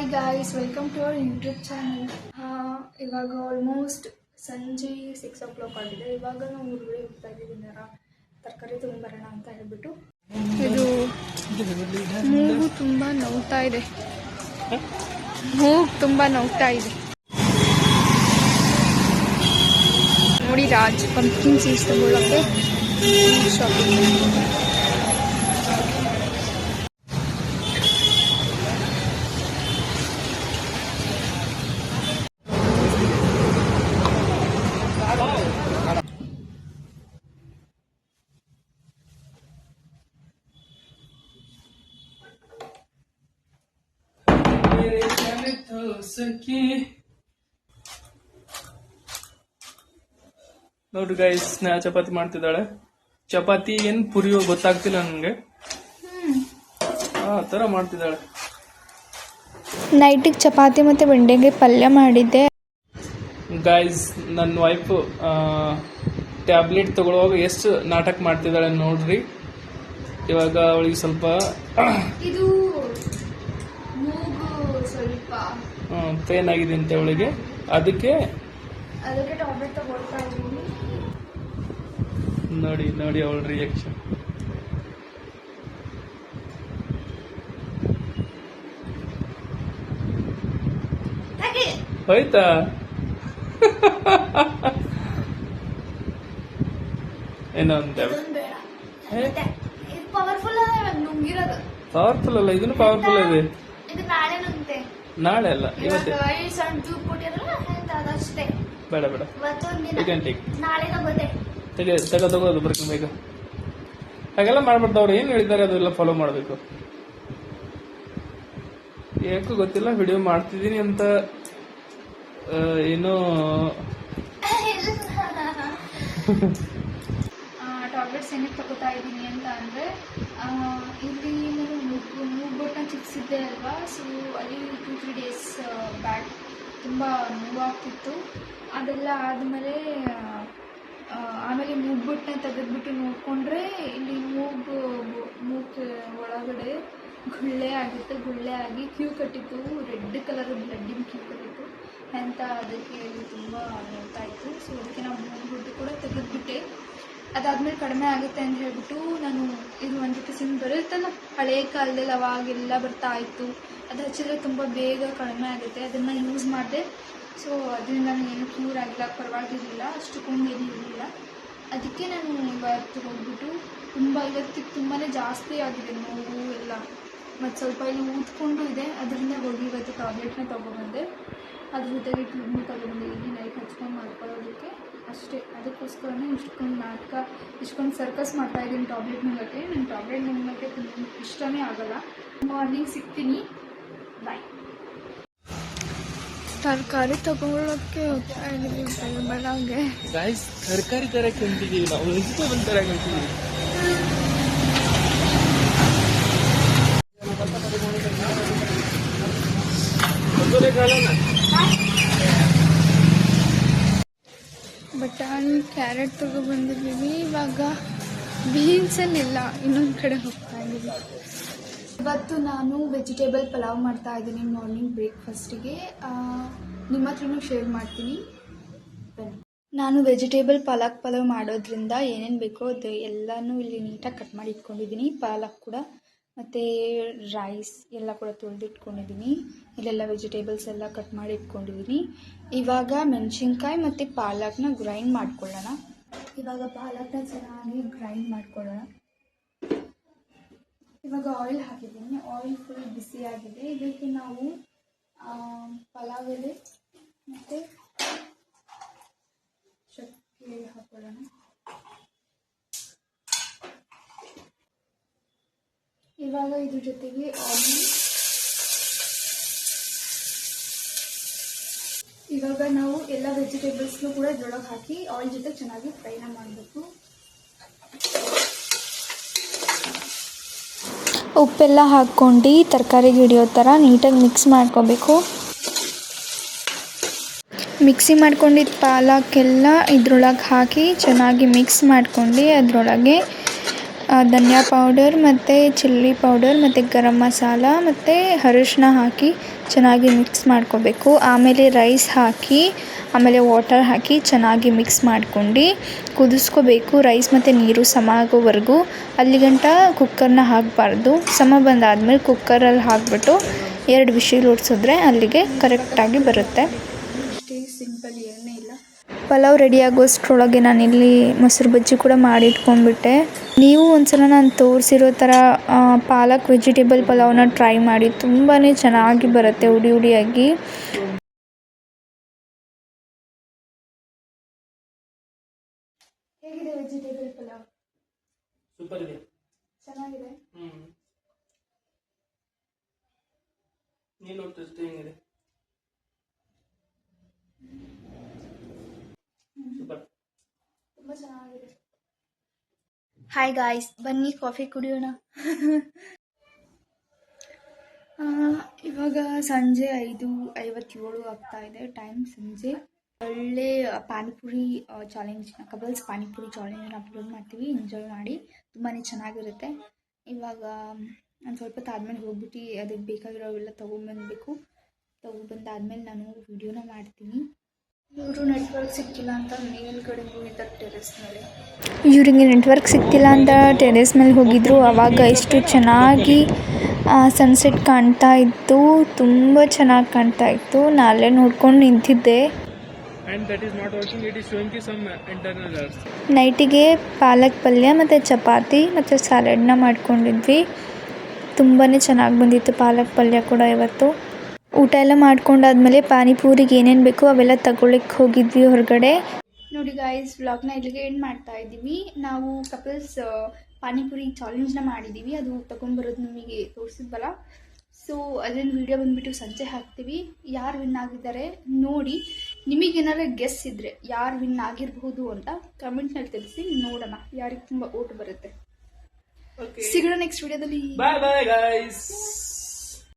Hi guys, welcome to our YouTube channel. ಇವಾಗ almost ಸಂಜೆ 6 o'clock ಆಗಿದೆ. ಇವಾಗ ನಾವು ಹೊರಗಡೆ ಹೋಗ್ತಾ ಇದ್ದೀವಿ. ತರಕಾರಿ ತೊಗೊಂಬರೋಣ ಅಂತ ಹೇಳ್ಬಿಟ್ಟು. ಇದು ಮೂಗು ತುಂಬ ನೋವ್ತಾ ಇದೆ. ನೋಡಿ ರಾಜ್ ಪಂಪ್ಕಿನ್ ಸೀಡ್ಸ್ ತಗೊಳ್ಳೋಕ್ಕೆ ಶಾಪಿಂಗ್. ನೋಡ್ರಿ ಗೈಸ್, ಸ್ನೇಹ ಚಪಾತಿ ಮಾಡ್ತಿದ್ದಾಳೆ. ಚಪಾತಿ ಏನ್ ಪುರಿಯೋ ಗೊತ್ತಾಗ್ತಿಲ್ಲ ನನಗೆ. ಆ ತರ ಮಾಡ್ತಿದ್ದಾಳೆ. ನೈಟಿಗೆ ಚಪಾತಿ ಮತ್ತೆ ಬೆಂಡೆಕಾಯಿ ಪಲ್ಯ ಮಾಡಿದ್ದೆ. ಗೈಸ್, ನನ್ನ ವೈಫ್ ಟ್ಯಾಬ್ಲೆಟ್ ತಗೊಳ್ಳುವಾಗ ಎಷ್ಟು ನಾಟಕ ಮಾಡ್ತಿದ್ದಾಳೆ ನೋಡ್ರಿ. ಇವಾಗ ಅವಳಿಗೆ ಸ್ವಲ್ಪ ಇದು ಮೂಗು ಸ್ವಲ್ಪ ಪೇನ್ ಆಗಿದೆ ಅಂತೆ ಅವಳಿಗೆ. ಅದಕ್ಕೆ ಟ್ಯಾಬ್ಲೆಟ್ ತಗೊಳ್ತಾ ಇದ್ದೀನಿ. ನೋಡಿ ಅವಳ ರಿಯಾಕ್ಷನ್. ಹೋಯ್ತಾ? ಏನೋ ಅಂತ ಪವರ್ಫುಲ್ ಅಲ್ಲ, ಇದನ್ನು ಪವರ್ಫುಲ್ ಇದೆ. ನಾಳೆ ಅಲ್ಲ, ಇವತ್ತೇ. ಬೇಡ ತಗೋದು ಬರ್ತೀನಿ ಬೇಗ. ಹಾಗೆಲ್ಲ ಮಾಡ್ಬಾರ್ದು. ಅವ್ರು ಏನ್ ಹೇಳಿದ್ದಾರೆ ಅದೆಲ್ಲ ಫಾಲೋ ಮಾಡ್ಬೇಕು. ಯಾಕೋ ಗೊತ್ತಿಲ್ಲ, ವಿಡಿಯೋ ಮಾಡ್ತಿದ್ದೀನಿ ಅಂತ ಏನೋ ಟ್ಯಾಬ್ಲೆಟ್ಸ್ ಏನಕ್ಕೆ ತಗೋತಾ ಇದ್ದೀನಿ ಅಂತ ಅಂದರೆ, ಇಲ್ಲಿ ನಾನು ಮೂಗ್ಬೊಟ್ಟನ್ನು ಚಿಕ್ಸಿದ್ದೆ ಅಲ್ವಾ. ಸೊ ಅಲ್ಲಿ 2-3 days ಬ್ಯಾಕ್ ತುಂಬ ನೋವಾಗ್ತಿತ್ತು. ಅದೆಲ್ಲ ಆದಮೇಲೆ ಆಮೇಲೆ ಮೂಗ್ಬೊಟ್ಟನ್ನ ತೆಗೆದ್ಬಿಟ್ಟು ನೋಡಿಕೊಂಡ್ರೆ ಇಲ್ಲಿ ಮೂಗು ಒಳಗಡೆ ಗುಳ್ಳೆ ಆಗಿ ಕ್ಯೂ ಕಟ್ಟಿತ್ತು. ರೆಡ್ ಕಲರ್ ಬ್ಲಡ್ಡಿನ ಕ್ಯೂ ಕಟ್ಟಿತ್ತು ಅಂತ. ಅದಕ್ಕೆ ತುಂಬ ನೋಡ್ತಾ ಇತ್ತು. ಸೊ ಅದಕ್ಕೆ ನಾವು ಮೂಗ್ಬೊಟ್ಟು ಕೂಡ ತೆಗೆದ್ಬಿಟ್ಟೆ. ಅದಾದಮೇಲೆ ಕಡಿಮೆ ಆಗುತ್ತೆ ಅಂತ ಹೇಳ್ಬಿಟ್ಟು ನಾನು ಇದು ಒಂದು ಸಿಮ್ ಬರುತ್ತಲ್ಲ, ಹಳೆಯ ಕಾಲದಲ್ಲಿ ಅವಾಗೆಲ್ಲ ಬರ್ತಾ ಇತ್ತು. ಅದು ಹಚ್ಚಿದ್ರೆ ತುಂಬ ಬೇಗ ಕಡಿಮೆ ಆಗುತ್ತೆ. ಅದನ್ನು ಯೂಸ್ ಮಾಡಿದೆ. ಸೊ ಅದರಿಂದ ನನಗೇನು ಕ್ಯೂರ್ ಆಗಿಲ್ಲ, ಪರವಾಗಿರಲಿಲ್ಲ, ಅಷ್ಟಕ್ಕೊಂದು ಏನು ಇರಲಿಲ್ಲ. ಅದಕ್ಕೆ ನಾನು ಇವತ್ತು ಹೋಗ್ಬಿಟ್ಟು ಇವತ್ತಿಗೆ ತುಂಬಾ ಜಾಸ್ತಿ ಆಗಿದೆ ನೋವು ಎಲ್ಲ. ಮತ್ತು ಸ್ವಲ್ಪ ಇಲ್ಲಿ ಊದ್ಕೊಂಡು ಇದೆ. ಅದರಿಂದ ಹೋಗಿ ಇವತ್ತು ಟ್ಯಾಬ್ಲೆಟ್ನ ತೊಗೊಬಂದೆ. ಅದ್ರ ಜೊತೆಗೆ ಟ್ಯೂಬ್ನ ತೊಗೊಬಂದಿದ್ದೀನಿ ನೈಟ್ ಹಚ್ಕೊಂಡು ಮಾಡ್ಕೊಳ್ಳೋದಕ್ಕೆ ಅಷ್ಟೇ. ಅದಕ್ಕೋಸ್ಕರನೇ ಇಷ್ಟೊಂದು ಸರ್ಕಸ್ ಮಾಡ್ತಾಯಿದ್ದೀನಿ ಟ್ಯಾಬ್ಲೆಟ್ ನುಂಗಕ್ಕೆ. ನನ್ನ ಟ್ಯಾಬ್ಲೆಟ್ ನುಂಗಕ್ಕೆ ತುಂಬ ಇಷ್ಟನೇ ಆಗಲ್ಲ. ಮಾರ್ನಿಂಗ್ ಸಿಗ್ತೀನಿ. ಬಾಯ್. ತರಕಾರಿ ತಗೊಳ್ಳೋಕ್ಕೆ ಹೋಗ್ತಾ ಇದ್ದೀವಿ ಬೆಳಗ್ಗೆ. ಗೈಸ್, ತರಕಾರಿ ತರಕ್ಕೆ ಹೊಂಟಿದ್ದೀವಿ ನಾವು. ವೆಜಿಟೇಬಲ್ ತರಕ್ಕೆ ಹೊಂಟಿದ್ದೀವಿ. ಬಟಾಣಿ, ಕ್ಯಾರೆಟ್ ತಗೊಬಂದಿದ್ದೀವಿ. ಇವಾಗ ಬೀನ್ಸಲ್ಲಿಲ್ಲ, ಇನ್ನೊಂದು ಕಡೆ ಹೋಗ್ತಾ ಇದ್ದೀವಿ. ಇವತ್ತು ನಾನು ವೆಜಿಟೇಬಲ್ ಪಲಾವ್ ಮಾಡ್ತಾ ಇದ್ದೀನಿ ಮಾರ್ನಿಂಗ್ ಬ್ರೇಕ್ಫಾಸ್ಟಿಗೆ. ನಿಮ್ಮ ಹತ್ರನೂ ಶೇರ್ ಮಾಡ್ತೀನಿ. ನಾನು ವೆಜಿಟೇಬಲ್ ಪಾಲಕ್ ಪಲಾವ್ ಮಾಡೋದ್ರಿಂದ ಏನೇನು ಬೇಕೋ ಅದು ಎಲ್ಲನೂ ಇಲ್ಲಿ ನೀಟಾಗಿ ಕಟ್ ಮಾಡಿ ಇಟ್ಕೊಂಡಿದ್ದೀನಿ. ಪಾಲಕ್ ಕೂಡ ಮತ್ತು ರೈಸ್ ಎಲ್ಲ ಕೂಡ ತೊಳೆದಿಟ್ಕೊಂಡಿದ್ದೀನಿ. ಇಲ್ಲೆಲ್ಲ ವೆಜಿಟೇಬಲ್ಸ್ ಎಲ್ಲ ಕಟ್ ಮಾಡಿ ಇಟ್ಕೊಂಡಿದ್ದೀನಿ. ಇವಾಗ ಮೆಣಸಿನ್ಕಾಯಿ ಮತ್ತು ಪಾಲಕ್ನ ಗ್ರೈಂಡ್ ಮಾಡ್ಕೊಳ್ಳೋಣ. ಇವಾಗ ಪಾಲಕ್ನ ಚೆನ್ನಾಗಿ ಗ್ರೈಂಡ್ ಮಾಡ್ಕೊಳ್ಳೋಣ. ಇವಾಗ ಆಯಿಲ್ ಹಾಕಿದ್ದೀನಿ. ಆಯಿಲ್ ಫುಲ್ ಬಿಸಿಯಾಗಿದೆ. ಇದಕ್ಕೆ ನಾವು ಪಲಾವ್ ಎಲೆ ಮತ್ತು ಚಕ್ಕೆ ಹಾಕೊಳ್ಳೋಣ. ಇವಾಗ ಇದ್ರ ಜೊತೆಗೆ ಆನಿಯನ್. ಇವಾಗ ನಾವು ಎಲ್ಲ ವೆಜಿಟೇಬಲ್ಸ್ನು ಕೂಡ ಇದ್ರೊಳಗೆ ಹಾಕಿ ಆಯಿಲ್ ಜೊತೆ ಚೆನ್ನಾಗಿ ಫ್ರೈನ ಮಾಡಬೇಕು. ಉಪ್ಪೆಲ್ಲ ಹಾಕ್ಕೊಂಡು ತರಕಾರಿಗೆ ಹಿಡಿಯೋ ಥರ ನೀಟಾಗಿ ಮಿಕ್ಸ್ ಮಾಡ್ಕೋಬೇಕು. ಮಿಕ್ಸಿ ಮಾಡ್ಕೊಂಡಿದ್ದ ಪಾಲಕ್ಕೆಲ್ಲ ಇದ್ರೊಳಗೆ ಹಾಕಿ ಚೆನ್ನಾಗಿ ಮಿಕ್ಸ್ ಮಾಡ್ಕೊಂಡು ಅದರೊಳಗೆ ಧನಿಯಾ ಪೌಡರ್ ಮತ್ತು ಚಿಲ್ಲಿ ಪೌಡರ್ ಮತ್ತು ಗರಂ ಮಸಾಲ ಮತ್ತು ಅರಿಶಿನ ಹಾಕಿ ಚೆನ್ನಾಗಿ ಮಿಕ್ಸ್ ಮಾಡ್ಕೋಬೇಕು. ಆಮೇಲೆ ರೈಸ್ ಹಾಕಿ ಆಮೇಲೆ ವಾಟರ್ ಹಾಕಿ ಚೆನ್ನಾಗಿ ಮಿಕ್ಸ್ ಮಾಡ್ಕೊಂಡು ಕುದಿಸ್ಕೋಬೇಕು. ರೈಸ್ ಮತ್ತು ನೀರು ಸಮ ಆಗೋವರೆಗೂ ಅಲ್ಲಿಗಂಟ ಕುಕ್ಕರ್ನ ಹಾಕಬಾರ್ದು. ಸಮ ಬಂದಾದಮೇಲೆ ಕುಕ್ಕರಲ್ಲಿ ಹಾಕಿಬಿಟ್ಟು 2 ವಿಷಿಲ್ ಹೊಡ್ಸಿದ್ರೆ ಅಲ್ಲಿಗೆ ಕರೆಕ್ಟಾಗಿ ಬರುತ್ತೆ. ಅಷ್ಟೇ ಸಿಂಪಲ್, ಏನೇ ಇಲ್ಲ. ಪಲಾವ್ ರೆಡಿ ಆಗೋಷ್ಟ್ರೊಳಗೆ ನಾನಿಲ್ಲಿ ಮೊಸರು ಬಜ್ಜಿ ಕೂಡ ಮಾಡಿಟ್ಕೊಂಡ್ಬಿಟ್ಟೆ. ನೀವು ಒಂದ್ಸಲ ನಾನು ತೋರಿಸಿರೋ ಥರ ಪಾಲಕ್ ವೆಜಿಟೇಬಲ್ ಪಲಾವ್ನ ಟ್ರೈ ಮಾಡಿ, ತುಂಬಾ ಚೆನ್ನಾಗಿ ಬರುತ್ತೆ ಹುಡಿ ಹುಡಿಯಾಗಿ. ಹೇಗಿದೆ ವೆಜಿಟೇಬಲ್ ಪಲಾವ್? ಸೂಪರ್ ಇದೆ, ಚೆನ್ನಾಗಿದೆ. ನೀನು ಟೇಸ್ಟ್ ಹೆಂಗಿದೆ? ಸೂಪರ್, ತುಂಬ ಚೆನ್ನಾಗಿದೆ. ಹಾಯ್ ಗಾಯ್ಸ್, ಬನ್ನಿ ಕಾಫಿ ಕುಡಿಯೋಣ. ಇವಾಗ ಸಂಜೆ 5:57 ಆಗ್ತಾ ಇದೆ ಟೈಮ್. ಸಂಜೆ ಒಳ್ಳೆ ಪಾನಿಪುರಿ ಚಾಲೆಂಜ್ನ, ಕಪಲ್ಸ್ ಪಾನಿಪುರಿ ಚಾಲೆಂಜ್ನ ಅಪ್ಲೋಡ್ ಮಾಡ್ತೀವಿ. ಎಂಜಾಯ್ ಮಾಡಿ, ತುಂಬಾ ಚೆನ್ನಾಗಿರುತ್ತೆ. ಇವಾಗ ನಾನು ಸ್ವಲ್ಪ ಹೊತ್ತು ಆದಮೇಲೆ ಹೋಗ್ಬಿಟ್ಟು ಅದಕ್ಕೆ ಬೇಕಾಗಿರೋವೆಲ್ಲ ತೊಗೊಂಬಂದಬೇಕು. ತೊಗೊಬಂದಾದ್ಮೇಲೆ ನಾನು ವಿಡಿಯೋನ ಮಾಡ್ತೀನಿ. ಇವರು ನೆಟ್ವರ್ಕ್ ಸಿಕ್ಕಿಲ್ಲ ಅಂತ ಮೇಲ್ಗಡೆ ಹೋಗಿದ್ದಾರೆ ಟೆರೆಸ್ ಮೇಲೆ. ಇವರಿಗೆ ನೆಟ್ವರ್ಕ್ ಸಿಕ್ತಿಲ್ಲ ಅಂತ ಟೆರೆಸ್ ಮೇಲೆ ಹೋಗಿದ್ರು. ಆವಾಗ ಎಷ್ಟು ಚೆನ್ನಾಗಿ ಸನ್ಸೆಟ್ ಕಾಣ್ತಾ ಇತ್ತು, ತುಂಬ ಚೆನ್ನಾಗಿ ಕಾಣ್ತಾ ಇತ್ತು. ನಾಳೆ ನೋಡ್ಕೊಂಡು ನಿಂತಿದ್ದೆ. ನೈಟಿಗೆ ಪಾಲಕ್ ಪಲ್ಯ ಮತ್ತು ಚಪಾತಿ ಮತ್ತು ಸ್ಯಾಲಡ್ನ ಮಾಡ್ಕೊಂಡಿದ್ವಿ. ತುಂಬಾ ಚೆನ್ನಾಗಿ ಬಂದಿತ್ತು ಪಾಲಕ್ ಪಲ್ಯ ಕೂಡ ಇವತ್ತು. ಊಟ ಎಲ್ಲ ಮಾಡ್ಕೊಂಡಾದ್ಮೇಲೆ ಪಾನಿಪೂರಿಗೆ ಏನೇನು ಬೇಕೋ ಅವೆಲ್ಲ ತಗೊಳ್ಳಿಕ್ಕೆ ಹೋಗಿದ್ವಿ ಹೊರಗಡೆ. ನೋಡಿ ಗಾಯ್ಸ್, ವ್ಲಾಗ್ನ ಇಲ್ಲಿಗೆ ಎಂಡ್ ಮಾಡ್ತಾ ಇದ್ದೀವಿ. ನಾವು ಕಪಲ್ಸ್ ಪಾನಿಪುರಿ ಚಾಲೆಂಜ್ನ ಮಾಡಿದ್ದೀವಿ. ಅದು ತೊಗೊಂಬರೋದು ನಿಮಗೆ ತೋರಿಸಿದ್ವಲ್ಲ. ಸೊ ಅದನ್ನು ವಿಡಿಯೋ ಬಂದುಬಿಟ್ಟು ಸಂಜೆ ಹಾಕ್ತೀವಿ. ಯಾರು ವಿನ್ ಆಗಿದ್ದಾರೆ ನೋಡಿ. ನಿಮಗೇನಾದ್ರು ಗೆಸ್ ಇದ್ದರೆ ಯಾರು ವಿನ್ ಆಗಿರಬಹುದು ಅಂತ ಕಮೆಂಟ್ನಲ್ಲಿ ತಿಳಿಸಿ, ನೋಡೋಣ ಯಾರಿಗೆ ತುಂಬ ಓಟ್ ಬರುತ್ತೆ. ಸಿಗೋಣ ನೆಕ್ಸ್ಟ್ ವಿಡಿಯೋದಲ್ಲಿ. ಬಾಯ್ ಬಾಯ್ ಗೈಸ್.